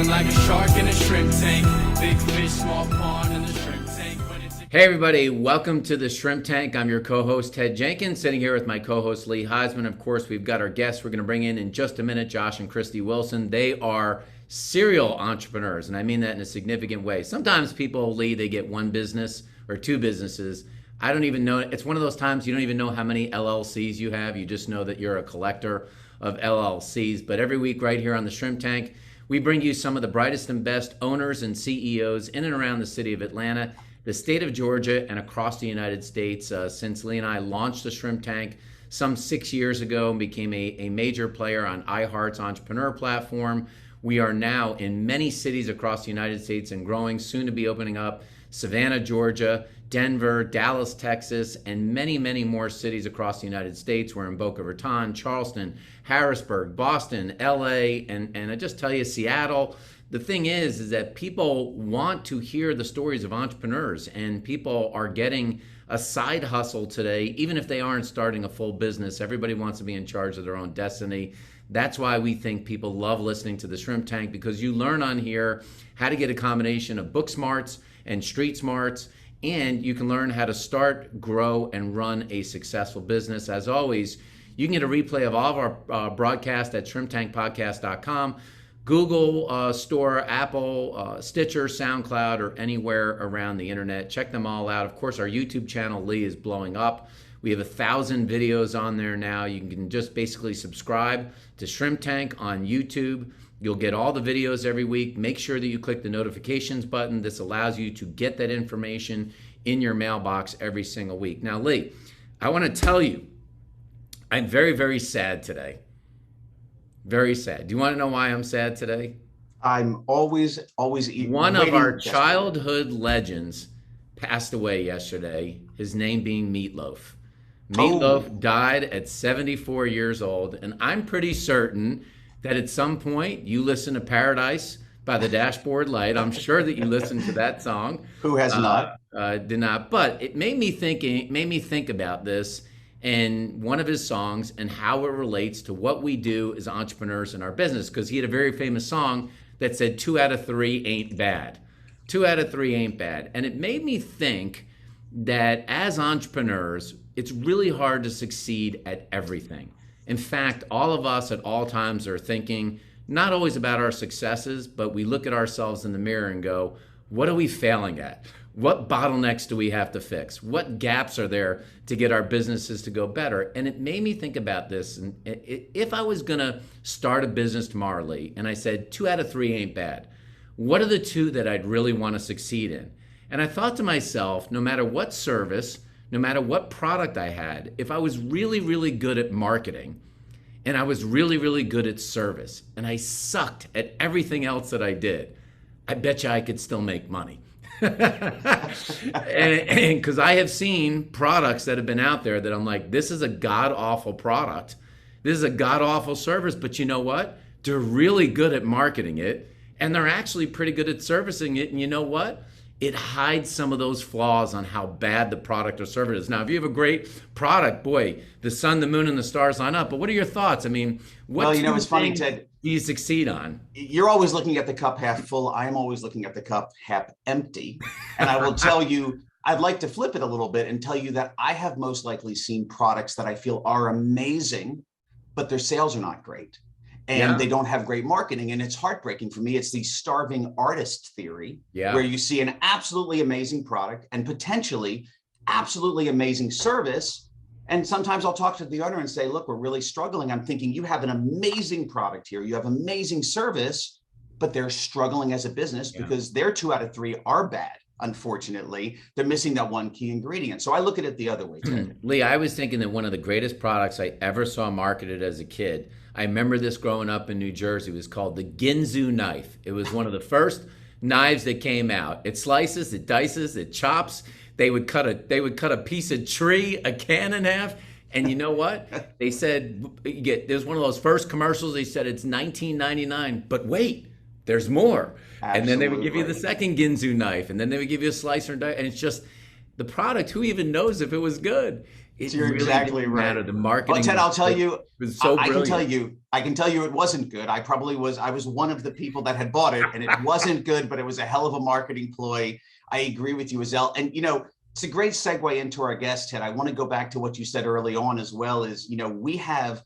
feeling like a shark in a shrimp tank. Big fish, small pond in the shrimp tank. Hey everybody, welcome to the Shrimp Tank. I'm your co-host Ted Jenkins, sitting here with my co-host Lee Heisman. Of course, we've got our guests we're going to bring in just a minute, Josh and Christy Wilson. They are serial entrepreneurs, and I mean that in a significant way. Sometimes people, Lee, they get one business or two businesses. I don't even know. It's one of those times you don't even know how many LLCs you have. You just know that you're a collector of LLCs. But every week right here on the Shrimp Tank, we bring you some of the brightest and best owners and CEOs in and around the city of Atlanta, the state of Georgia, and across the United States. Since Lee and I launched the Shrimp Tank some 6 years ago and became a major player on iHeart's entrepreneur platform, we are now in many cities across the United States and growing, soon to be opening up Savannah, Georgia, Denver, Dallas, Texas, and many, many more cities across the United States. We're in Boca Raton, Charleston, Harrisburg, Boston, LA, and I just tell you, Seattle. The thing is that people want to hear the stories of entrepreneurs, and people are getting a side hustle today, even if they aren't starting a full business. Everybody wants to be in charge of their own destiny. That's why we think people love listening to the Shrimp Tank, because you learn on here how to get a combination of book smarts and street smarts, and you can learn how to start, grow, and run a successful business. As always, you can get a replay of all of our broadcasts at shrimptankpodcast.com, Google Store, Apple, Stitcher, SoundCloud, or anywhere around the internet. Check them all out. Of course, our YouTube channel, Lee, is blowing up. We have 1,000 videos on there now. You can just basically subscribe to Shrimp Tank on YouTube. You'll get all the videos every week. Make sure that you click the notifications button. This allows you to get that information in your mailbox every single week. Now, Lee, I want to tell you, I'm very, very sad today. Very sad. Do you want to know why I'm sad today? I'm always one of our childhood legends passed away yesterday, his name being Meat Loaf. Meat Loaf died at 74 years old, and I'm pretty certain that at some point you listen to Paradise by the Dashboard Light. I'm sure that you listened to that song. Who has not? Did not. But it made me think about this and one of his songs and how it relates to what we do as entrepreneurs in our business. Because he had a very famous song that said 2 out of 3 ain't bad. 2 out of 3 ain't bad. And it made me think that as entrepreneurs, it's really hard to succeed at everything. In fact, all of us at all times are thinking not always about our successes, but we look at ourselves in the mirror and go, what are we failing at? What bottlenecks do we have to fix? What gaps are there to get our businesses to go better? And it made me think about this. And if I was going to start a business tomorrow, Lee, and I said 2 out of 3 ain't bad, what are the 2 that I'd really want to succeed in? And I thought to myself, no matter what service, no matter what product I had, if I was really, really good at marketing and I was really, really good at service and I sucked at everything else that I did, I bet you I could still make money. And because I have seen products that have been out there that I'm like, this is a god-awful product. This is a god-awful service, but you know what? They're really good at marketing it, and they're actually pretty good at servicing it. And you know what? It hides some of those flaws on how bad the product or service is. Now, if you have a great product, boy, the sun, the moon, and the stars line up. But what are your thoughts? I mean, what it's funny, Ted, do you succeed on? You're always looking at the cup half full. I am always looking at the cup half empty. And I will tell you, I'd like to flip it a little bit and tell you that I have most likely seen products that I feel are amazing, but their sales are not great. And they don't have great marketing. And it's heartbreaking for me. It's the starving artist theory, where you see an absolutely amazing product and potentially absolutely amazing service. And sometimes I'll talk to the owner and say, look, we're really struggling. I'm thinking you have an amazing product here. You have amazing service, but they're struggling as a business because their 2 out of 3 are bad. Unfortunately, they're missing that one key ingredient. So I look at it the other way, Ted. Lee, I was thinking that one of the greatest products I ever saw marketed as a kid, I remember this growing up in New Jersey, was called the Ginsu knife. It was one of the first knives that came out. It slices, it dices, it chops. They would cut a piece of tree, a can in half. And you know what? They said, there's one of those first commercials. They said it's $19.99, but wait, there's more. Absolutely. And then they would give you the second Ginsu knife, and then they would give you a slicer and dice. And it's just the product. Who even knows if it was good? It You're really exactly didn't right. matter. The marketing. Well, Ted, I'll tell you, was so I can brilliant. tell you it wasn't good. I was one of the people that had bought it and it wasn't good, but it was a hell of a marketing ploy. I agree with you, Azelle. And, it's a great segue into our guest, Ted. I want to go back to what you said early on as well is, we have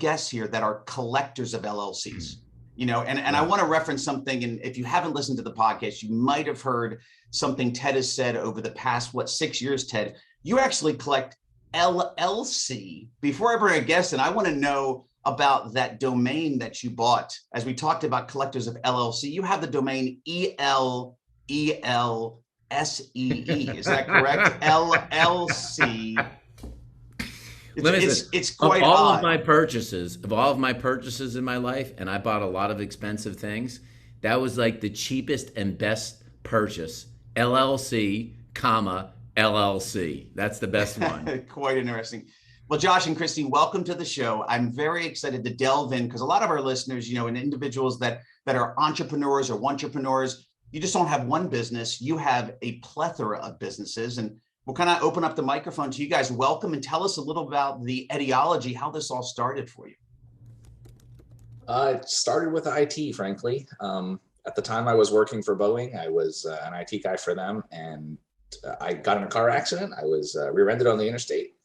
guests here that are collectors of LLCs, and I want to reference something. And if you haven't listened to the podcast, you might have heard something Ted has said over the past, 6 years, Ted. You actually collect LLC. Before I bring a guest in, I want to know about that domain that you bought. As we talked about collectors of LLC, you have the domain ELELSEE. Is that correct? LLC. It's quite of all odd. of all of my purchases in my life, and I bought a lot of expensive things. That was like the cheapest and best purchase. LLC, comma, LLC. That's the best one. Quite interesting. Well, Josh and Christy, welcome to the show. I'm very excited to delve in because a lot of our listeners, and individuals that are entrepreneurs or entrepreneurs, you just don't have one business. You have a plethora of businesses. And we'll kind of open up the microphone to you guys. Welcome and tell us a little about the etiology, how this all started for you. It started with IT, frankly. At the time I was working for Boeing, I was an IT guy for them, and I got in a car accident. I was rear-ended on the interstate.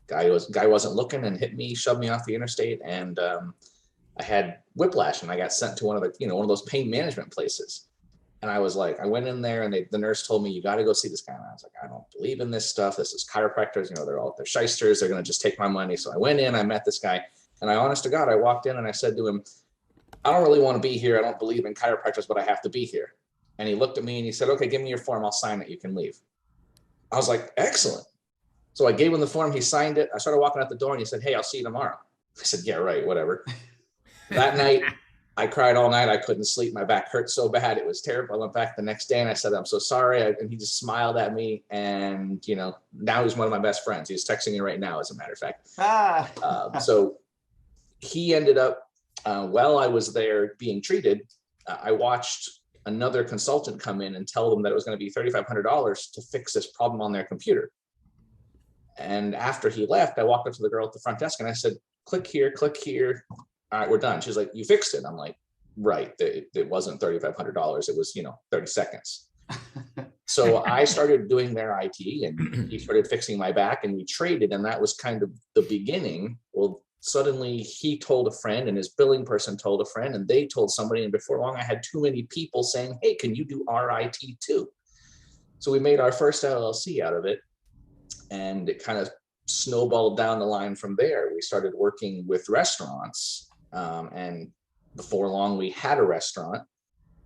Guy wasn't looking and hit me, shoved me off the interstate, and I had whiplash, and I got sent to one of those pain management places. And I was like, I went in there, and the nurse told me, you got to go see this guy. And I was like, I don't believe in this stuff. This is chiropractors. They're shysters. They're going to just take my money. So I went in, I met this guy, and honest to God, I walked in and I said to him, I don't really want to be here. I don't believe in chiropractors, but I have to be here. And he looked at me and he said, okay, give me your form. I'll sign it. You can leave. I was like, excellent. So I gave him the form. He signed it. I started walking out the door and he said, hey, I'll see you tomorrow. I said, yeah, right. Whatever. That night, I cried all night. I couldn't sleep. My back hurt so bad. It was terrible. I went back the next day and I said, I'm so sorry. And he just smiled at me. And, now he's one of my best friends. He's texting me right now, as a matter of fact. So he ended up, while I was there being treated, I watched another consultant come in and tell them that it was going to be $3,500 to fix this problem on their computer. And after he left, I walked up to the girl at the front desk and I said, click here, click here. All right, we're done. She's like, you fixed it. I'm like, right. It wasn't $3,500. It was, 30 seconds. So I started doing their IT and he started fixing my back and we traded. And that was kind of the beginning. Well, suddenly he told a friend and his billing person told a friend and they told somebody. And before long, I had too many people saying, hey, can you do our IT too? So we made our first LLC out of it. And it kind of snowballed down the line from there. We started working with restaurants. And before long, we had a restaurant.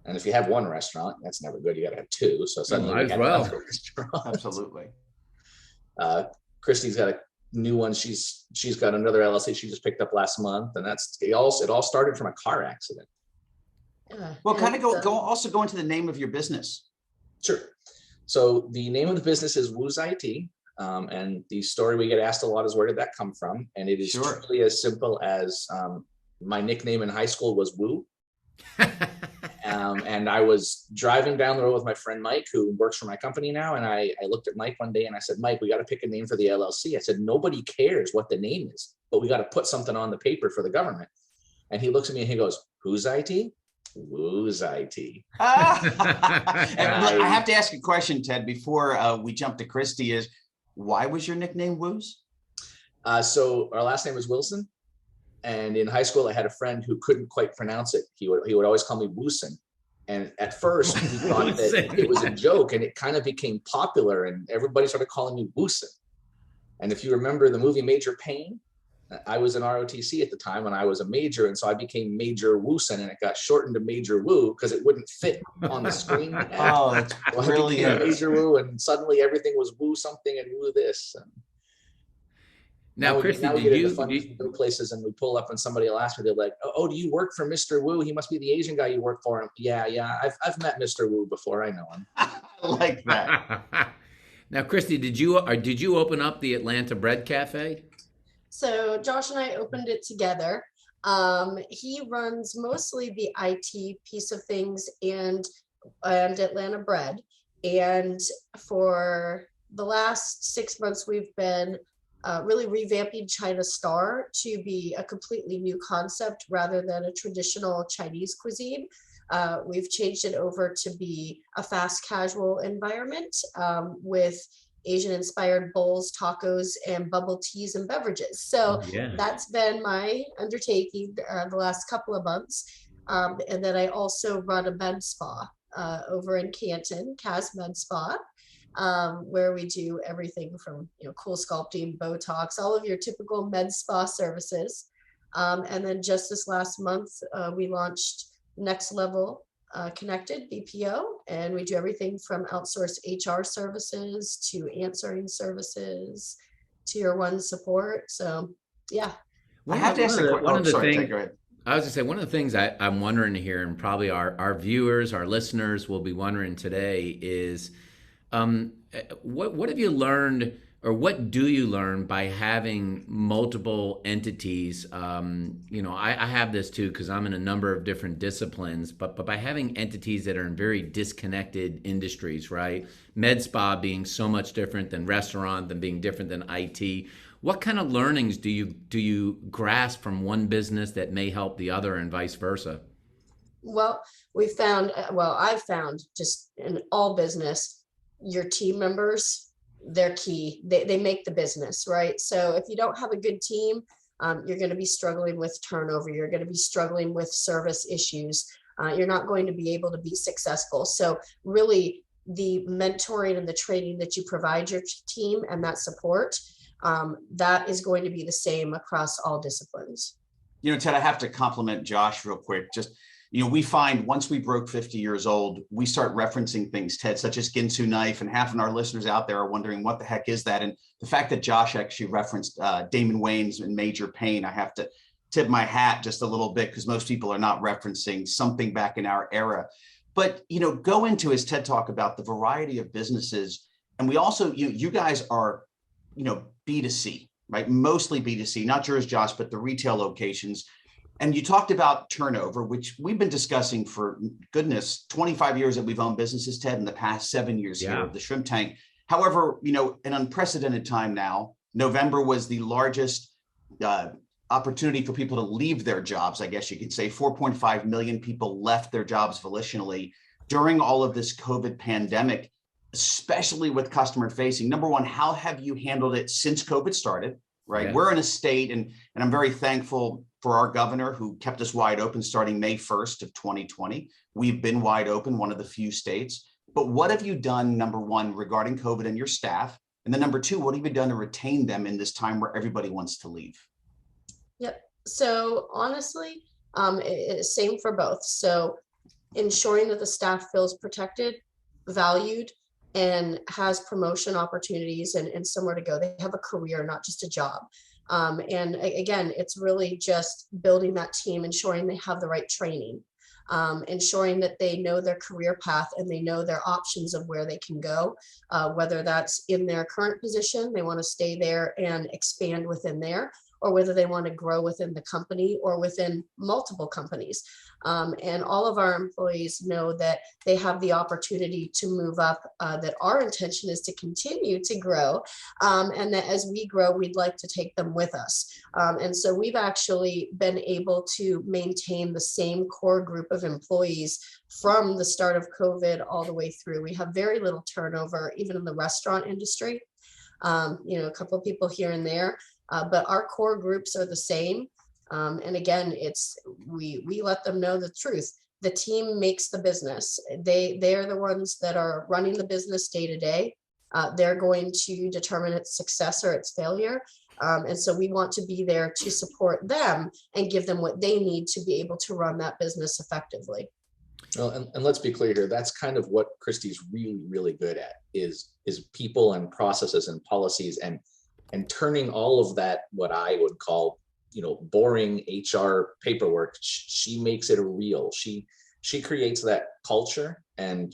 And if you have one restaurant, that's never good. You got to have two. So suddenly we had another restaurant. Absolutely. Christy's got a new one. She's got another LLC she just picked up last month. And it all started from a car accident. Well, kind of go into the name of your business. Sure. So the name of the business is Woo's IT. And the story we get asked a lot is, where did that come from? And it is truly as simple as my nickname in high school was Woo. And I was driving down the road with my friend Mike, who works for my company now. And I looked at Mike one day and I said, Mike, we got to pick a name for the LLC. I said, nobody cares what the name is, but we got to put something on the paper for the government. And he looks at me and he goes, whose IT? Woo's IT. And I have to ask a question, Ted, before we jump to Christy, is why was your nickname Woo's? So our last name was Wilson. And in high school, I had a friend who couldn't quite pronounce it. He would always call me Wooson. And at first, we thought that it was a joke, and it kind of became popular, and everybody started calling me Wooson. And if you remember the movie Major Payne, I was in ROTC at the time, and I was a major, and so I became Major Wooson, and it got shortened to Major Woo because it wouldn't fit on the screen. Oh, that's brilliant. Major Woo, and suddenly everything was Woo something and Woo this. And now, Christy, we get into fun places and we pull up and somebody will ask me, they're like, oh, do you work for Mr. Woo? He must be the Asian guy you work for. And yeah. I've met Mr. Woo before. I know him. I like that. Now, Christy, did you open up the Atlanta Bread Cafe? So Josh and I opened it together. He runs mostly the IT piece of things and Atlanta Bread. And for the last 6 months, we've been really revamping China Star to be a completely new concept rather than a traditional Chinese cuisine. We've changed it over to be a fast casual environment with Asian-inspired bowls, tacos, and bubble teas and beverages. So Yeah. that's been my undertaking the last couple of months. And then I also run a med spa over in Canton, Cas Med Spa, where we do everything from cool sculpting, Botox, all of your typical med spa services. And then just this last month, we launched Next Level Connected BPO, and we do everything from outsourced HR services to answering services, tier 1 support. So yeah. I have to ask a quick. Oh, sorry, Ted, go ahead. I was gonna say, one of the things I'm wondering here, and probably our viewers, our listeners will be wondering today is, what have you learned, or what do you learn by having multiple entities? I have this too because I'm in a number of different disciplines, but by having entities that are in very disconnected industries, right? Med spa being so much different than restaurant, than being different than IT. What kind of learnings do you grasp from one business that may help the other, and vice versa? Well, I've found just in all business, your team members, they're key. They make the business, right? So if you don't have a good team, you're going to be struggling with turnover. You're going to be struggling with service issues. You're not going to be able to be successful. So really, the mentoring and the training that you provide your team and that support, that is going to be the same across all disciplines. Ted, I have to compliment Josh real quick. Just, we find once we broke 50 years old, we start referencing things, Ted, such as Ginsu knife, and half of our listeners out there are wondering what the heck is that? And the fact that Josh actually referenced Damon Wayans in Major Pain, I have to tip my hat just a little bit because most people are not referencing something back in our era. But, go into his TED Talk about the variety of businesses. And we also, you guys are, B2C, right? Mostly B2C, not yours, Josh, but the retail locations. And you talked about turnover, which we've been discussing for, goodness, 25 years that we've owned businesses, Ted, in the past 7 years here of the Shrimp Tank. However, an unprecedented time now. November was the largest opportunity for people to leave their jobs. I guess you could say 4.5 million people left their jobs volitionally during all of this COVID pandemic, especially with customer facing. Number one, how have you handled it since COVID started? Right. Yeah. We're in a state, and I'm very thankful for our governor who kept us wide open starting May 1st of 2020. We've been wide open, one of the few states. But what have you done, number one, regarding COVID and your staff? And then number two, what have you done to retain them in this time where everybody wants to leave? Yep. So honestly, same for both. So ensuring that the staff feels protected, valued, and has promotion opportunities and somewhere to go. They have a career, not just a job. And again, it's really just building that team, ensuring they have the right training, ensuring that they know their career path and they know their options of where they can go, whether that's in their current position, they want to stay there and expand within there, or whether they want to grow within the company or within multiple companies. And all of our employees know that they have the opportunity to move up, that our intention is to continue to grow, and that as we grow, we'd like to take them with us. And so we've actually been able to maintain the same core group of employees from the start of COVID all the way through. We have very little turnover, even in the restaurant industry, a couple of people here and there, but our core groups are the same. And again, we let them know the truth. The team makes the business. They're the ones that are running the business day to day. They're going to determine its success or its failure. And so we want to be there to support them and give them what they need to be able to run that business effectively. Well, and let's be clear here. That's kind of what Christy's really, really good at is people and processes and policies and turning all of that, what I would call, boring HR paperwork. She makes it real. She creates that culture. And,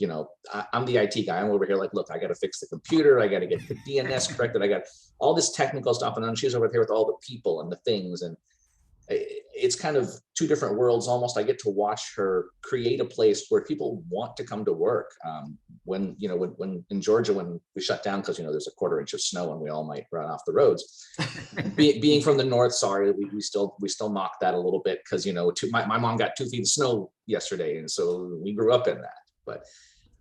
I'm the IT guy. I'm over here like, look, I got to fix the computer. I got to get the DNS corrected. I got all this technical stuff. And then she's over here with all the people and the things. And it's kind of two different worlds almost. I get to watch her create a place where people want to come to work. When in Georgia, when we shut down because there's a quarter inch of snow and we all might run off the roads. Being from the north, sorry, we still mock that a little bit because my mom got 2 feet of snow yesterday, and so we grew up in that. But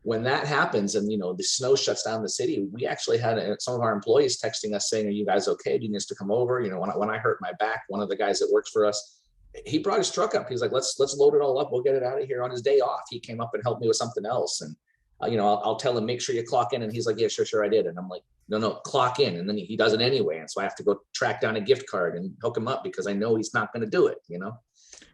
when that happens and the snow shuts down the city, we actually had some of our employees texting us saying, "Are you guys okay? Do you need us to come over?" When I hurt my back, one of the guys that works for us, he brought his truck up. He's like, let's load it all up. We'll get it out of here on his day off. He came up and helped me with something else. And I'll tell him, make sure you clock in. And he's like, yeah, sure, I did. And I'm like, no, clock in. And then he does it anyway. And so I have to go track down a gift card and hook him up because I know he's not going to do it,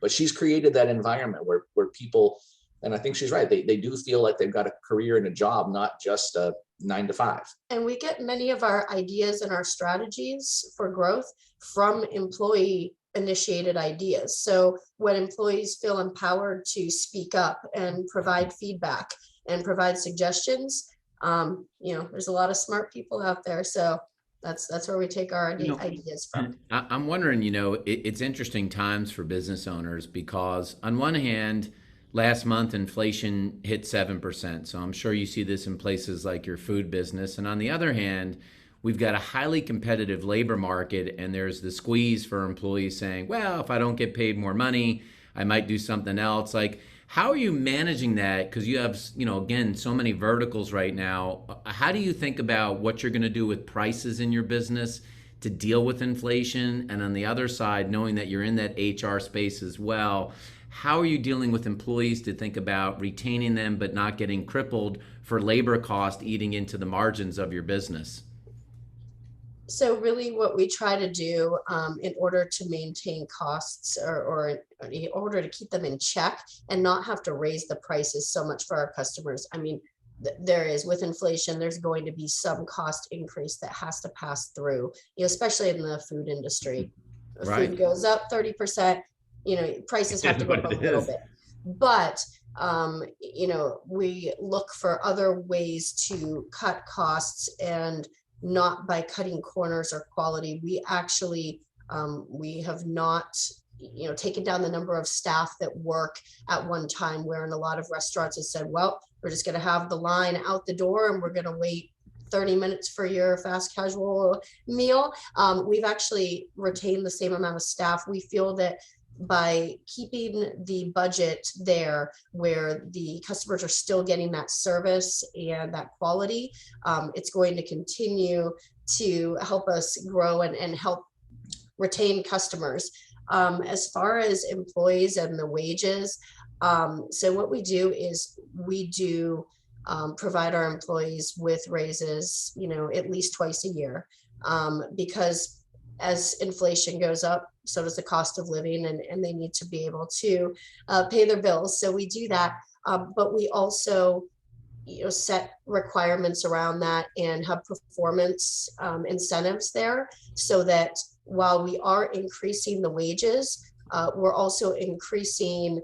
But she's created that environment where people, and I think she's right, they do feel like they've got a career and a job, not just a 9 to 5. And we get many of our ideas and our strategies for growth from employee initiated ideas. So when employees feel empowered to speak up and provide feedback and provide suggestions, there's a lot of smart people out there. So that's where we take our ideas from. I'm wondering, it's interesting times for business owners because on one hand, last month, inflation hit 7%. So I'm sure you see this in places like your food business. And on the other hand, we've got a highly competitive labor market, and there's the squeeze for employees saying, well, if I don't get paid more money, I might do something else. Like, how are you managing that? Because you have, again, so many verticals right now. How do you think about what you're going to do with prices in your business to deal with inflation? And on the other side, knowing that you're in that HR space as well, how are you dealing with employees to think about retaining them but not getting crippled for labor cost eating into the margins of your business? So really what we try to do in order to maintain costs or in order to keep them in check and not have to raise the prices so much for our customers. I mean, there is, with inflation, there's going to be some cost increase that has to pass through, especially in the food industry. Right. Food goes up 30%, prices have to go up a little bit. But, we look for other ways to cut costs, and not by cutting corners or quality. We actually, we have not, taken down the number of staff that work at one time, where in a lot of restaurants have said, well, we're just going to have the line out the door and we're going to wait 30 minutes for your fast casual meal. We've actually retained the same amount of staff. We feel that by keeping the budget there where the customers are still getting that service and that quality, it's going to continue to help us grow and help retain customers. As far as employees and the wages, so what we do is we do provide our employees with raises, at least twice a year, because as inflation goes up, so does the cost of living, and they need to be able to pay their bills. So we do that, but we also set requirements around that and have performance incentives there, so that while we are increasing the wages, we're also increasing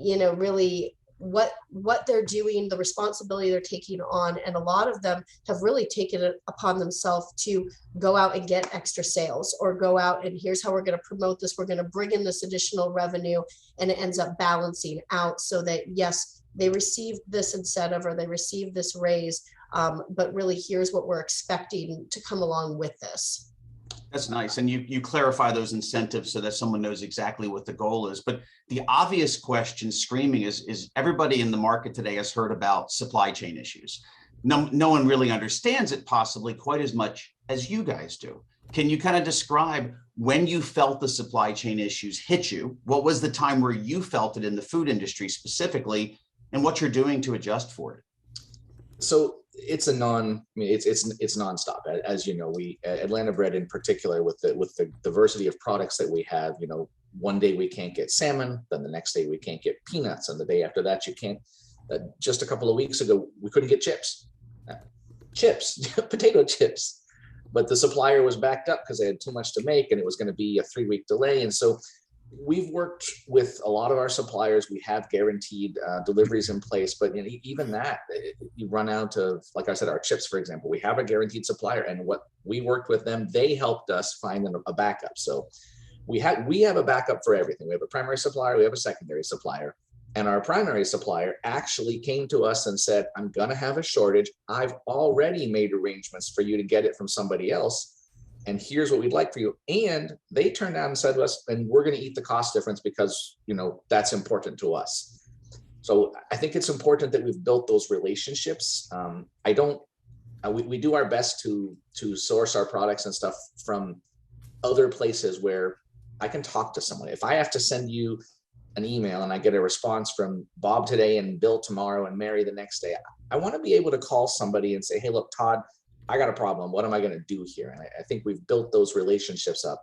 really what they're doing, the responsibility they're taking on. And a lot of them have really taken it upon themselves to go out and get extra sales, or go out and here's how we're going to promote this. We're going to bring in this additional revenue, and it ends up balancing out so that, yes, they received this incentive or they received this raise, but really here's what we're expecting to come along with this. That's nice. And you clarify those incentives so that someone knows exactly what the goal is. But the obvious question screaming is everybody in the market today has heard about supply chain issues. No one really understands it possibly quite as much as you guys do. Can you kind of describe when you felt the supply chain issues hit you? What was the time where you felt it in the food industry specifically, and what you're doing to adjust for it? So it's it's nonstop. As you know, we Atlanta Bread in particular, with the diversity of products that we have, one day we can't get salmon, then the next day we can't get peanuts, and the day after that you can't. Just a couple of weeks ago, we couldn't get chips, potato chips, but the supplier was backed up because they had too much to make, and it was going to be a 3-week delay. And so we've worked with a lot of our suppliers. We have guaranteed deliveries in place, but even that, you run out of, like I said, our chips, for example, we have a guaranteed supplier, and what we worked with them, they helped us find a backup. So we have a backup for everything. We have a primary supplier, we have a secondary supplier. And our primary supplier actually came to us and said, I'm going to have a shortage. I've already made arrangements for you to get it from somebody else. And here's what we'd like for you. And they turned down and said to us, and we're going to eat the cost difference because, that's important to us. So I think it's important that we've built those relationships. We do our best to source our products and stuff from other places where I can talk to someone. If I have to send you an email and I get a response from Bob today and Bill tomorrow and Mary the next day, I want to be able to call somebody and say, hey, look, Todd, I got a problem. What am I going to do here? And I think we've built those relationships up.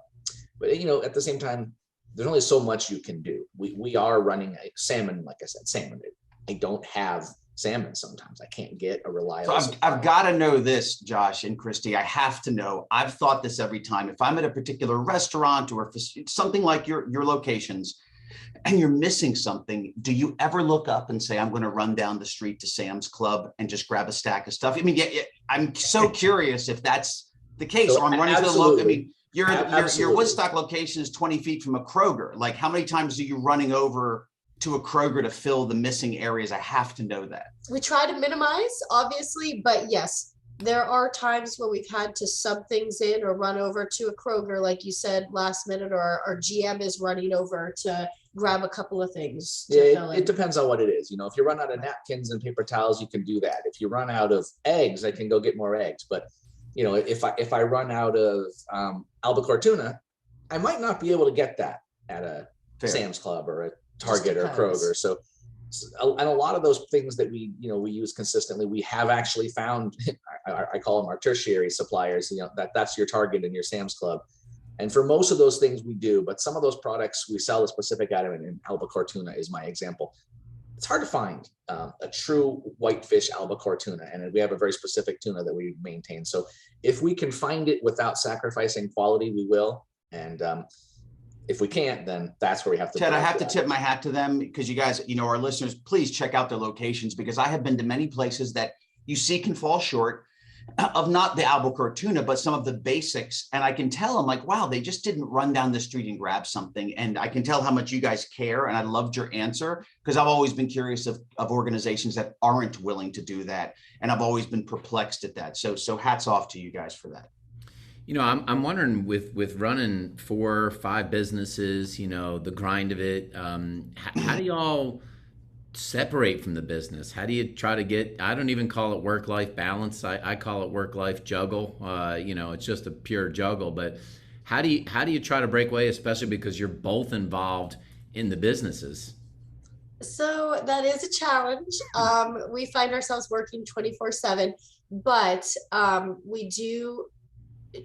But, at the same time, there's only so much you can do. We are running a salmon, like I said, salmon. I don't have salmon sometimes. I can't get a reliable. So I've got to know this, Josh and Christy. I have to know. I've thought this every time. If I'm at a particular restaurant or something like your locations, and you're missing something, do you ever look up and say, I'm going to run down the street to Sam's Club and just grab a stack of stuff? I mean, yeah, I'm so curious if that's the case. So or I'm running to the local. I mean, your Absolutely. Woodstock location is 20 feet from a Kroger. Like, how many times are you running over to a Kroger to fill the missing areas? I have to know that. We try to minimize, obviously, but yes, there are times when we've had to sub things in or run over to a Kroger, like you said, last minute, or our GM is running over to grab a couple of things. Yeah, it depends on what it is. If you run out of napkins and paper towels, you can do that. If you run out of eggs, I can go get more eggs. But if I run out of albacore tuna, I might not be able to get that at a Sam's Club or a Target or a Kroger. So, and a lot of those things that we use consistently, we have actually found, I call them our tertiary suppliers, that's your Target and your Sam's Club. And for most of those things we do, but some of those products we sell a specific item, and albacore tuna is my example. It's hard to find a true whitefish albacore tuna, and we have a very specific tuna that we maintain. So if we can find it without sacrificing quality, we will. And if we can't, then that's where we have to. Ted, I have to tip my hat to them, because you guys, our listeners, please check out their locations, because I have been to many places that you see can fall short of not the albacore tuna, but some of the basics. And I can tell, I'm like, wow, they just didn't run down the street and grab something. And I can tell how much you guys care. And I loved your answer, because I've always been curious of organizations that aren't willing to do that. And I've always been perplexed at that. So hats off to you guys for that. I'm wondering with running 4 or 5 businesses, the grind of it, how do y'all separate from the business? How do you try to get, I don't even call it work-life balance. I call it work-life juggle. It's just a pure juggle, but how do you try to break away, especially because you're both involved in the businesses? So that is a challenge. We find ourselves working 24/7, but we do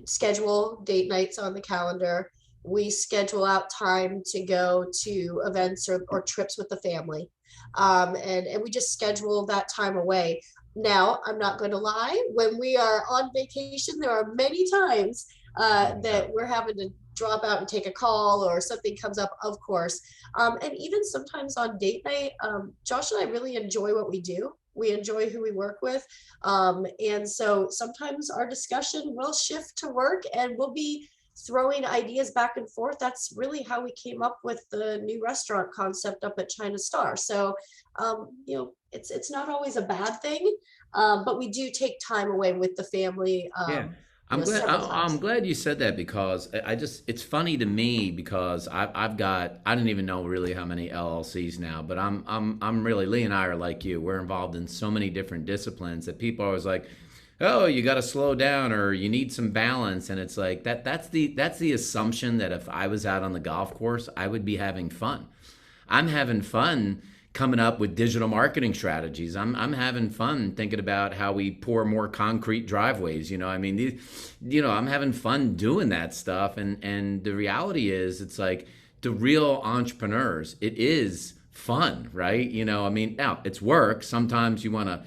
schedule date nights on the calendar. We schedule out time to go to events or trips with the family. And we just schedule that time away. Now, I'm not going to lie, when we are on vacation, there are many times that we're having to drop out and take a call, or something comes up, of course. And even sometimes on date night, Josh and I really enjoy what we do. We enjoy who we work with. And so sometimes our discussion will shift to work, and we'll be throwing ideas back and forth. That's really how we came up with the new restaurant concept up at China Star. So, it's not always a bad thing, but we do take time away with the family. Yeah. I'm glad you said that, because it's funny to me, because I don't even know really how many LLCs now, but I'm really, Lee and I are like you. We're involved in so many different disciplines that people are always like, oh, you got to slow down, or you need some balance. And it's like that's the assumption that if I was out on the golf course, I would be having fun. I'm having fun coming up with digital marketing strategies. I'm having fun thinking about how we pour more concrete driveways. I'm having fun doing that stuff. And the reality is, it's like, the real entrepreneurs, it is fun, right? Now it's work. Sometimes you want to,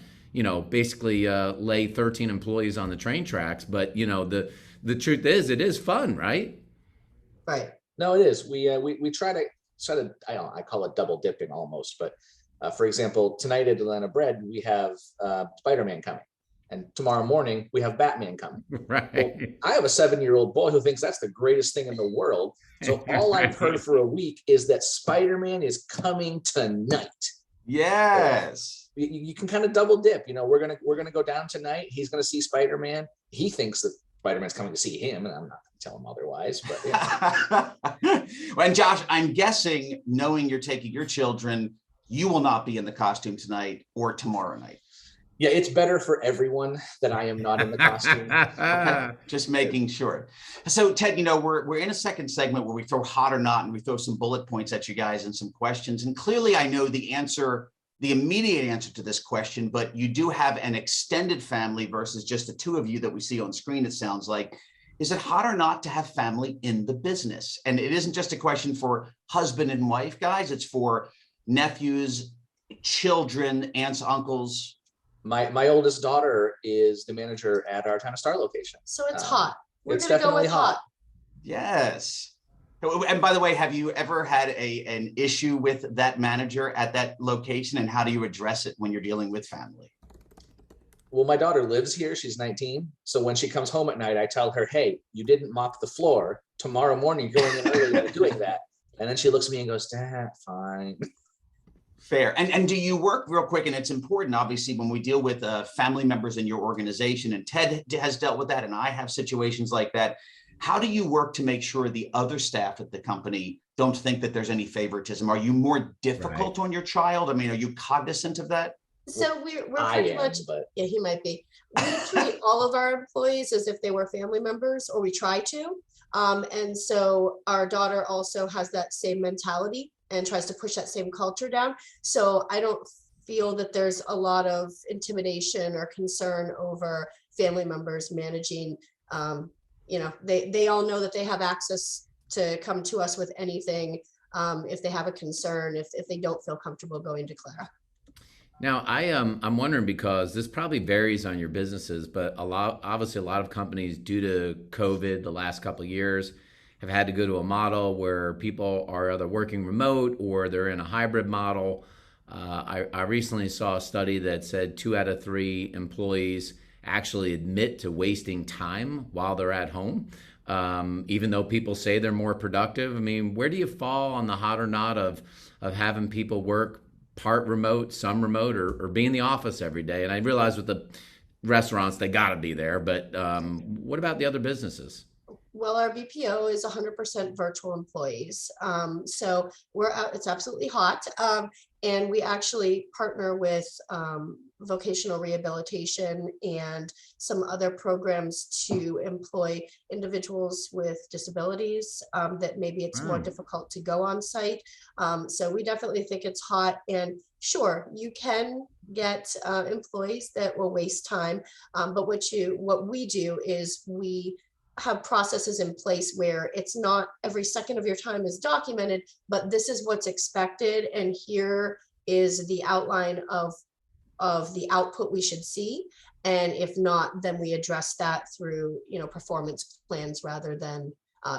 basically lay 13 employees on the train tracks. But, the truth is, it is fun, right? Right. No, it is. We try to, I call it double dipping almost. But for example, tonight at Atlanta Bread, we have Spider-Man coming. And tomorrow morning we have Batman coming. Right. Well, I have a 7-year-old boy who thinks that's the greatest thing in the world. So all I've heard for a week is that Spider-Man is coming tonight. Yes. You can kind of double dip. We're gonna go down tonight. He's gonna see Spider-Man. He thinks that Spider-Man's coming to see him, and I'm not gonna tell him otherwise. But yeah. And Josh, I'm guessing, knowing you're taking your children, you will not be in the costume tonight or tomorrow night. Yeah, it's better for everyone that I am not in the costume. Okay, just making sure. So Ted, we're in a second segment where we throw hot or not, and we throw some bullet points at you guys and some questions. And clearly I know the immediate answer to this question, but you do have an extended family versus just the two of you that we see on screen, it sounds like. Is it hot or not to have family in the business? And it isn't just a question for husband and wife, guys. It's for nephews, children, aunts, uncles. My oldest daughter is the manager at our China Star location. So it's hot. We're it's going to go with definitely hot. Yes. And by the way, have you ever had an issue with that manager at that location, and how do you address it when you're dealing with family? Well, my daughter lives here. She's 19. So when she comes home at night, I tell her, hey, you didn't mop the floor. Tomorrow morning, you're going in early and doing that. And then she looks at me and goes, Dad, fine. Fair. And do you work, real quick, and it's important, obviously, when we deal with family members in your organization, and Ted has dealt with that, and I have situations like that. How do you work to make sure the other staff at the company don't think that there's any favoritism? Are you more difficult on your child? I mean, are you cognizant of that? So we're pretty much, yeah, he might be. We treat all of our employees as if they were family members, or we try to. And so our daughter also has that same mentality and tries to push that same culture down. So I don't feel that there's a lot of intimidation or concern over family members managing. They all know that they have access to come to us with anything if they have a concern, if they don't feel comfortable going to Clara. Now, I'm wondering, because this probably varies on your businesses, but obviously a lot of companies, due to COVID the last couple of years, have had to go to a model where people are either working remote or they're in a hybrid model. I recently saw a study that said 2 out of 3 employees actually admit to wasting time while they're at home, even though people say they're more productive. I mean, where do you fall on the hot or not of having people work part remote, some remote, or be in the office every day? And I realize with the restaurants, they got to be there, but what about the other businesses? Well, our BPO is 100% virtual employees. So we're out, it's absolutely hot. And we actually partner with vocational rehabilitation and some other programs to employ individuals with disabilities that maybe it's more difficult to go on site. So we definitely think it's hot. And sure, you can get employees that will waste time. But what we do is we have processes in place where it's not every second of your time is documented, but this is what's expected, and here is the outline of the output we should see. And if not, then we address that through performance plans rather than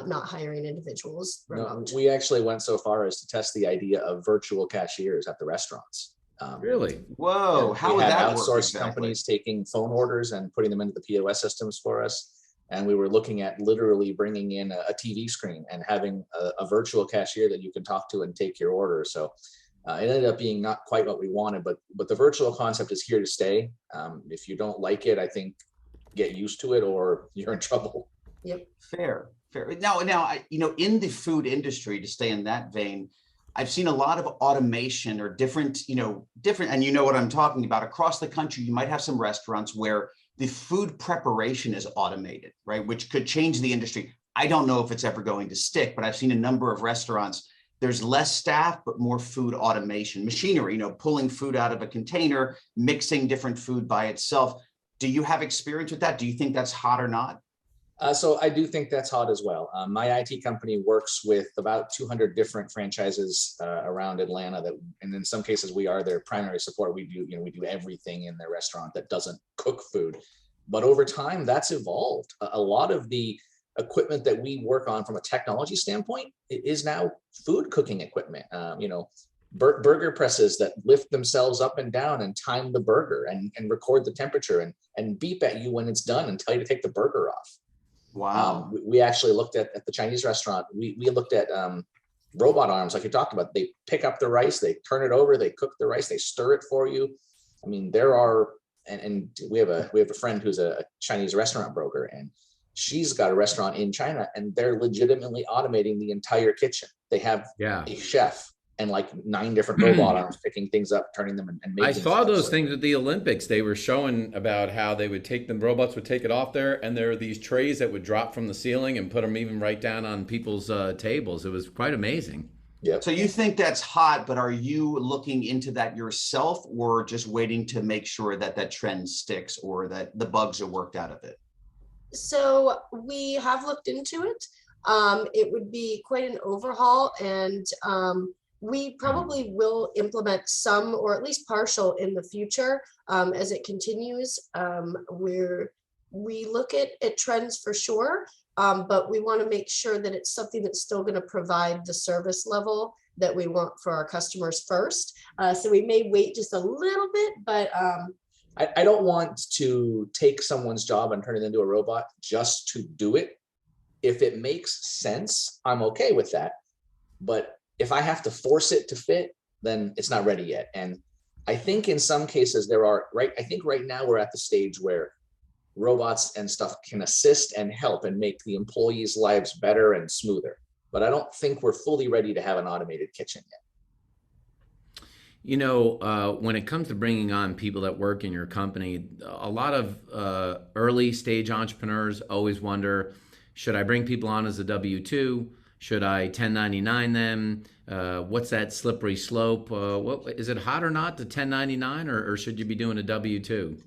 not hiring individuals remote. No, we actually went so far as to test the idea of virtual cashiers at the restaurants. Really? Whoa, how would that work? Outsourced companies taking phone orders and putting them into the POS systems for us. And we were looking at literally bringing in a TV screen and having a virtual cashier that you can talk to and take your order. So it ended up being not quite what we wanted, but the virtual concept is here to stay. If you don't like it, I think get used to it or you're in trouble. Yep. Fair. Now, in the food industry, to stay in that vein, I've seen a lot of automation or different, and you know what I'm talking about. Across the country, you might have some restaurants where the food preparation is automated, right? Which could change the industry. I don't know if it's ever going to stick, but I've seen a number of restaurants. There's less staff, but more food automation, machinery, pulling food out of a container, mixing different food by itself. Do you have experience with that? Do you think that's hot or not? So I do think that's hot as well. My IT company works with about 200 different franchises around Atlanta and in some cases we are their primary support. We do everything in their restaurant that doesn't cook food. But over time, that's evolved. A lot of the equipment that we work on from a technology standpoint is now food cooking equipment. burger presses that lift themselves up and down and time the burger and record the temperature and beep at you when it's done and tell you to take the burger off. Wow. We actually looked at the Chinese restaurant. We looked at robot arms, like you talked about. They pick up the rice, they turn it over, they cook the rice, they stir it for you. I mean, there are, and we have a friend who's a Chinese restaurant broker, and she's got a restaurant in China, and they're legitimately automating the entire kitchen. They have a chef and like 9 different robot arms picking things up, turning them and making. I saw those things at the Olympics. They were showing about how they would take them, robots would take it off there, and there are these trays that would drop from the ceiling and put them even right down on people's tables. It was quite amazing. Yeah. So you think that's hot, but are you looking into that yourself, or just waiting to make sure that that trend sticks or that the bugs are worked out of it? So we have looked into it. It would be quite an overhaul, and we probably will implement some, or at least partial, in the future as it continues. We look at trends for sure, but we want to make sure that it's something that's still going to provide the service level that we want for our customers first. So we may wait just a little bit, but I don't want to take someone's job and turn it into a robot just to do it. If it makes sense, I'm okay with that. But if I have to force it to fit, then it's not ready yet. And I think in some cases I think right now we're at the stage where robots and stuff can assist and help and make the employees' lives better and smoother. But I don't think we're fully ready to have an automated kitchen yet. You know, when it comes to bringing on people that work in your company, a lot of early stage entrepreneurs always wonder, should I bring people on as a W-2? Should I 1099 them? What's that slippery slope? What is it, hot or not to 1099, or should you be doing a W-2?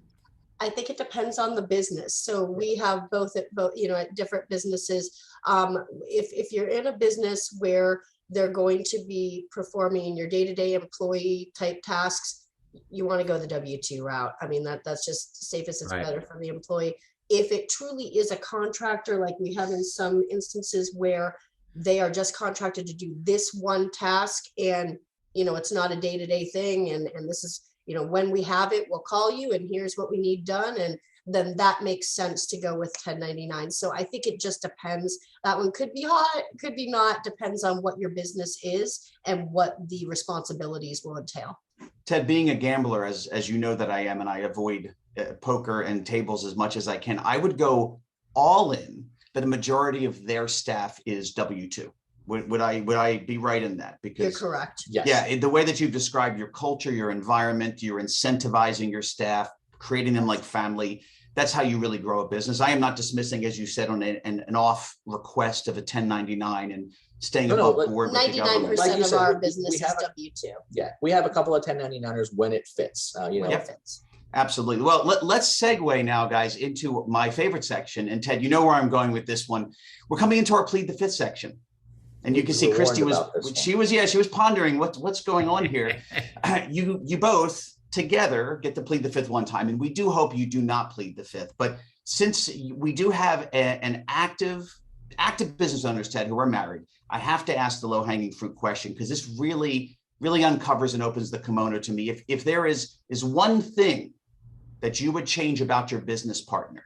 I think it depends on the business. So we have both at different businesses. If you're in a business where they're going to be performing your day-to-day employee type tasks, you want to go the W-2 route. I mean, that's just safest. It's better for the employee. If it truly is a contractor, like we have in some instances where they are just contracted to do this one task, and it's not a day-to-day thing, and this is, when we have it, we'll call you and here's what we need done, and then that makes sense to go with 1099. So I think it just depends. That one could be hot, could be not, depends on what your business is and what the responsibilities will entail. Ted, being a gambler, as you know that I am, and I avoid poker and tables as much as I can, I would go all in that a majority of their staff is W-2. Would I be right in that? Because you're correct. Yes. Yeah, the way that you've described your culture, your environment, you're incentivizing your staff, creating them like family. That's how you really grow a business. I am not dismissing, as you said, on an off request of a 1099 and staying above board with the government. 99% of our business is W-2. Yeah, we have a couple of 1099ers when it fits. When it fits. Absolutely. Well, let's segue now, guys, into my favorite section. And Ted, you know where I'm going with this one. We're coming into our plead the fifth section. And you can see Christy was pondering what's going on here. You both together get to plead the fifth one time. And we do hope you do not plead the fifth. But since we do have an active business owners, Ted, who are married, I have to ask the low-hanging fruit question, because this really uncovers and opens the kimono to me. If there is one thing that you would change about your business partner,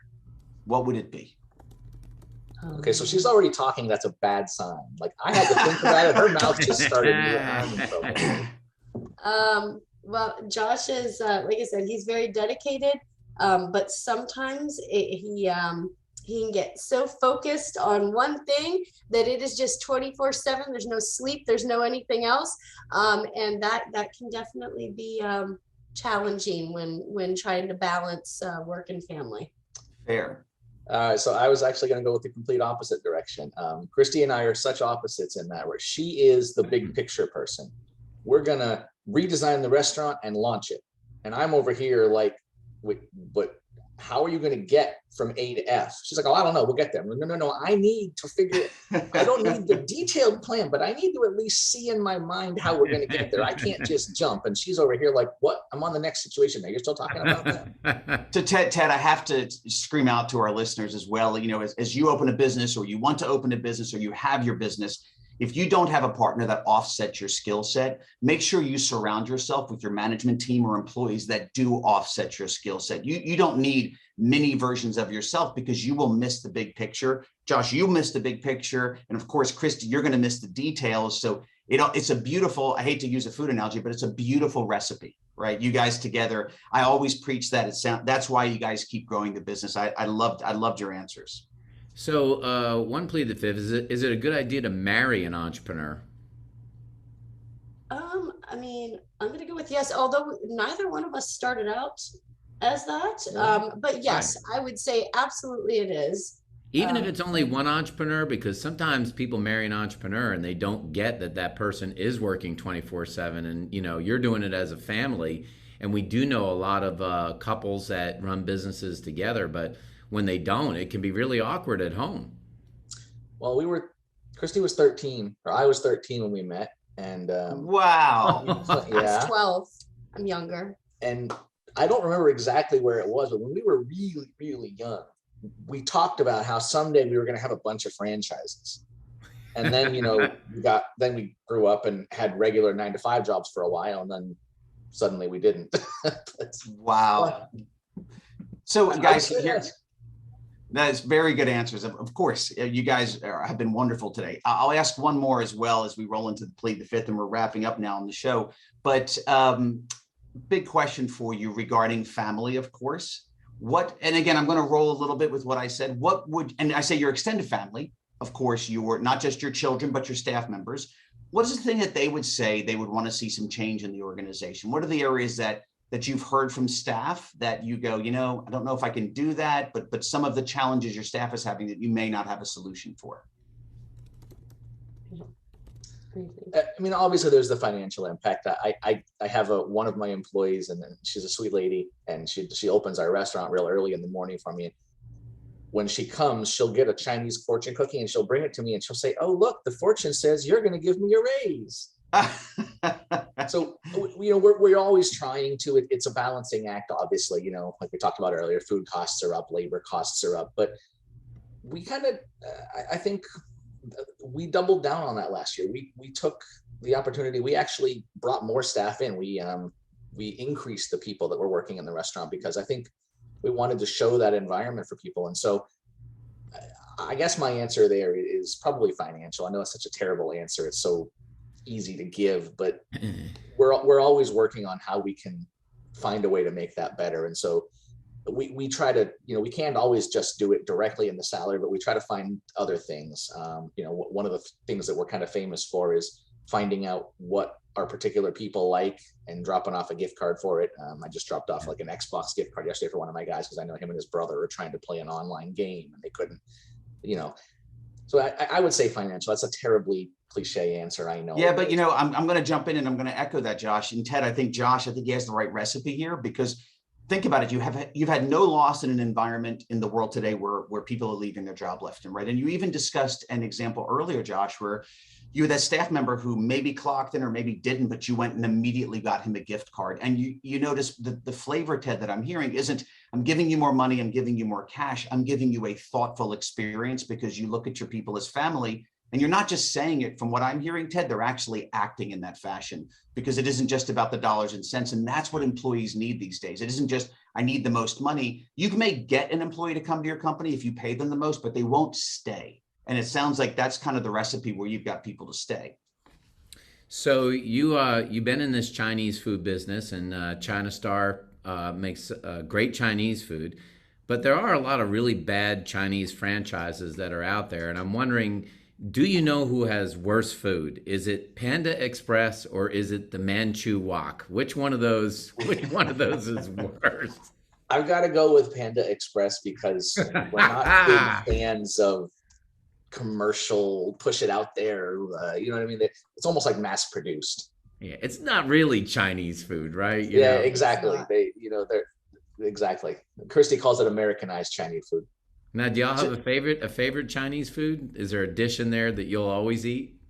what would it be? Okay, so she's already talking. That's a bad sign. Like, I had to think about it. Her mouth just started moving. Well, Josh is, like I said, he's very dedicated, but sometimes he can get so focused on one thing that it is just 24/7. There's no sleep. There's no anything else, and that can definitely be challenging when trying to balance work and family. Fair. So I was actually going to go with the complete opposite direction. Christy and I are such opposites in that, where she is the big picture person. We're going to redesign the restaurant and launch it. And I'm over here like, but how are you going to get from A to F? She's like, oh, I don't know. We'll get there. No. I need to figure it. I don't need the detailed plan, but I need to at least see in my mind how we're going to get there. I can't just jump. And she's over here like, what? I'm on the next situation now. You're still talking about that? So Ted, I have to scream out to our listeners as well. As you open a business, or you want to open a business, or you have your business, if you don't have a partner that offsets your skill set, make sure you surround yourself with your management team or employees that do offset your skill set. You don't need mini versions of yourself because you will miss the big picture. Josh, you missed the big picture. And of course, Christy, you're going to miss the details. So it's a beautiful, I hate to use a food analogy, but it's a beautiful recipe, right? You guys together. I always preach that. That's why you guys keep growing the business. I loved your answers. So one plead the fifth, is it a good idea to marry an entrepreneur? I mean, I'm gonna go with yes, although neither one of us started out as that. But yes, I would say absolutely it is. Even if it's only one entrepreneur, because sometimes people marry an entrepreneur and they don't get that that person is working 24/7, and you're doing it as a family. And we do know a lot of couples that run businesses together, but when they don't, it can be really awkward at home. Well, Christy was 13, or I was 13 when we met. And wow. Yeah. I was 12. I'm younger. And I don't remember exactly where it was, but when we were really, really young, we talked about how someday we were going to have a bunch of franchises. And then, we grew up and had regular 9-to-5 jobs for a while, and then suddenly we didn't. Wow. So guys, that's very good answers. Of course, you guys have been wonderful today. I'll ask one more as well as we roll into the plead the fifth, and we're wrapping up now on the show. But big question for you regarding family, of course. And again, I'm going to roll a little bit with what I said. And I say your extended family, of course, not just your children, but your staff members. What is the thing that they would say they would want to see some change in the organization? What are the areas that you've heard from staff that you go, I don't know if I can do that, but some of the challenges your staff is having that you may not have a solution for? I mean, obviously there's the financial impact. I have one of my employees, and she's a sweet lady, and she opens our restaurant real early in the morning for me. When she comes, she'll get a Chinese fortune cookie and she'll bring it to me and she'll say, "Oh, look, the fortune says you're going to give me a raise." So, we're always trying to, it's a balancing act, obviously, like we talked about earlier, food costs are up, labor costs are up, but we kind of, I think we doubled down on that last year. We took the opportunity. We actually brought more staff in. We increased the people that were working in the restaurant because I think we wanted to show that environment for people. And so I guess my answer there is probably financial. I know it's such a terrible answer. It's so easy to give, but we're always working on how we can find a way to make that better. And so we try to, we can't always just do it directly in the salary, but we try to find other things. One of the things that we're kind of famous for is finding out what our particular people like and dropping off a gift card for it. I just dropped off like an Xbox gift card yesterday for one of my guys because I know him and his brother are trying to play an online game and they couldn't, So I would say financial. That's a terribly cliche answer, I know. Yeah, but I'm going to jump in and I'm going to echo that, Josh. And Ted, I think he has the right recipe here, because think about it. You've had no loss in an environment in the world today where people are leaving their job left and right. And you even discussed an example earlier, Josh, where you had that staff member who maybe clocked in or maybe didn't, but you went and immediately got him a gift card. And you notice the flavor, Ted, that I'm hearing isn't, I'm giving you more money, I'm giving you more cash, I'm giving you a thoughtful experience because you look at your people as family. And you're not just saying it. From what I'm hearing, Ted, they're actually acting in that fashion, because it isn't just about the dollars and cents. And that's what employees need these days. It isn't just, I need the most money. You may get an employee to come to your company if you pay them the most, but they won't stay. And it sounds like that's kind of the recipe where you've got people to stay. So you've been in this Chinese food business, and China Star makes great Chinese food, but there are a lot of really bad Chinese franchises that are out there. And I'm wondering, do you know who has worse food? Is it Panda Express or is it the Manchu Wok? Which one of those is worse? I've got to go with Panda Express because we're not big fans of commercial push it out there. You know what I mean? It's almost like mass produced. Yeah, it's not really Chinese food, right? Yeah, exactly. They're exactly. Christy calls it Americanized Chinese food. Now, do y'all have a favorite Chinese food? Is there a dish in there that you'll always eat?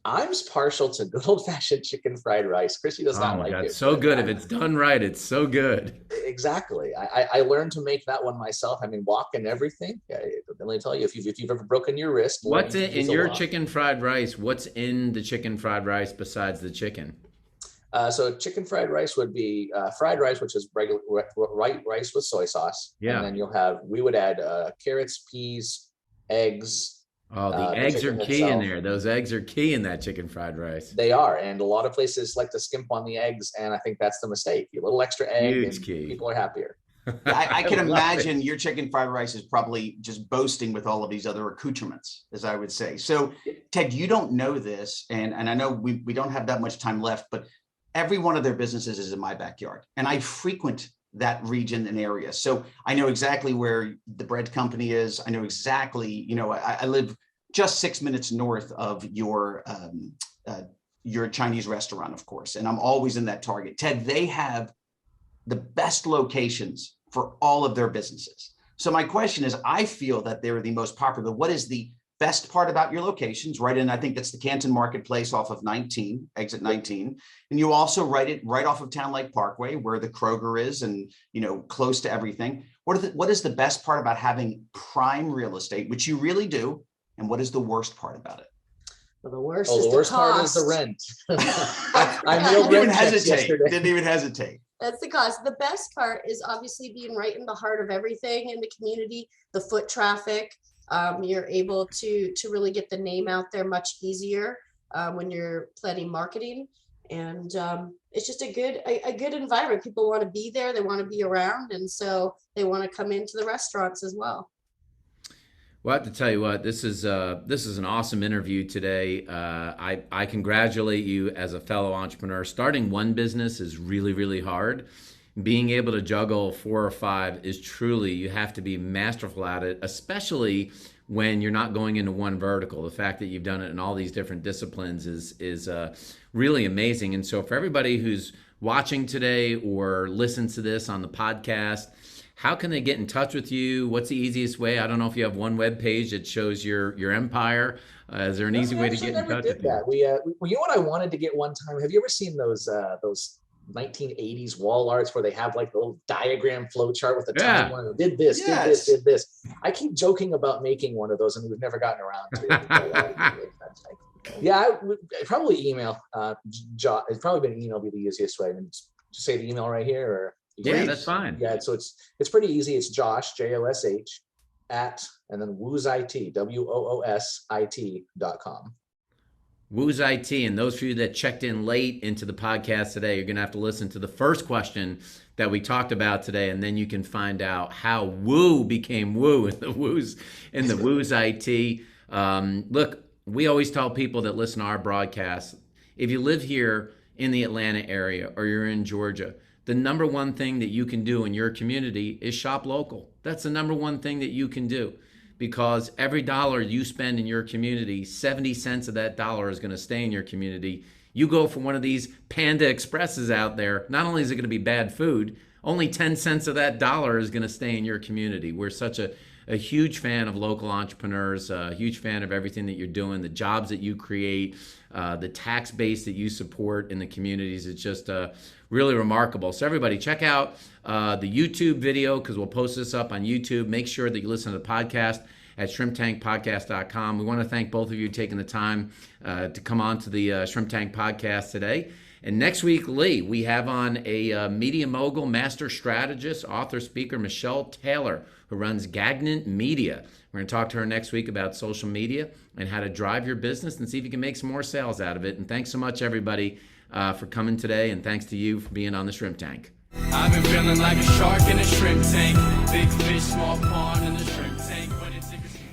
I'm partial to good old-fashioned chicken fried rice. Christy does not like it. So good. If it's done right, it's so good. Exactly. I learned to make that one myself. I mean, wok and everything. Let me tell you, if you've ever broken your wrist, What's in your chicken fried rice? What's in the chicken fried rice besides the chicken? So chicken fried rice would be fried rice, which is regular white rice with soy sauce. Yeah. And then we would add carrots, peas, eggs. Oh, the eggs are key in there. Those eggs are key in that chicken fried rice. They are. And a lot of places like to skimp on the eggs. And I think that's the mistake. A little extra egg and people are happier. I can imagine your chicken fried rice is probably just boasting with all of these other accoutrements, as I would say. So, Ted, you don't know this, and I know we don't have that much time left, but every one of their businesses is in my backyard, and I frequent that region and area. So I know exactly where the bread company is. I know exactly, I live just 6 minutes north of your Chinese restaurant, of course, and I'm always in that Target. Ted, they have the best locations for all of their businesses. So my question is, I feel that they're the most popular. What is the best part about your locations? Right in, I think that's the Canton Marketplace off of 19, exit 19. And you also right off of Town Lake Parkway, where the Kroger is, and close to everything. What is the best part about having prime real estate, which you really do, and what is the worst part about it? Well, the worst part is the rent. Didn't even hesitate. That's the cost. The best part is obviously being right in the heart of everything in the community, the foot traffic. You're able to really get the name out there much easier when you're planning marketing, and it's just a good environment. People want to be there, they want to be around, and so they want to come into the restaurants as well. Well, I have to tell you what, this is an awesome interview today. I congratulate you as a fellow entrepreneur. Starting one business is really, really hard. Being able to juggle 4 or 5 is truly, you have to be masterful at it, especially when you're not going into one vertical. The fact that you've done it in all these different disciplines is really amazing. And so for everybody who's watching today or listens to this on the podcast, how can they get in touch with you? What's the easiest way? I don't know if you have one web page that shows your empire. Is there an easy way to get in touch with you? We you know what I wanted to get one time? Have you ever seen those 1980s wall arts where they have like the little diagram flow chart with the timeline? Did this. I keep joking about making one of those, and we've never gotten around to it. Probably email. It's probably been email be the easiest way. I mean, just say the email right here, or that's fine. Yeah, so it's pretty easy. It's Josh, JOSH, and then WOOSIT, WOOSIT.com. Woo's IT, and those of you that checked in late into the podcast today, you're going to have to listen to the first question that we talked about today, and then you can find out how Woo became Woo in the Woo's IT. Look, we always tell people that listen to our broadcast, if you live here in the Atlanta area or you're in Georgia, the number one thing that you can do in your community is shop local. That's the number one thing that you can do. Because every dollar you spend in your community, 70 cents of that dollar is going to stay in your community. You go for one of these Panda Expresses out there, not only is it going to be bad food, only 10 cents of that dollar is going to stay in your community. We're such a huge fan of local entrepreneurs, a huge fan of everything that you're doing, the jobs that you create, the tax base that you support in the communities. It's just really remarkable. So everybody, check out the YouTube video, because we'll post this up on YouTube. Make sure that you listen to the podcast at shrimptankpodcast.com. We want to thank both of you taking the time to come on to the Shrimp Tank podcast today. And next week, Lee, we have on a media mogul, master strategist, author, speaker, Michelle Taylor, who runs Gagnon Media. We're going to talk to her next week about social media and how to drive your business and see if you can make some more sales out of it. And thanks so much, everybody, for coming today. And thanks to you for being on the Shrimp Tank. I've been feeling like a shark in a shrimp tank. Big fish, small pond.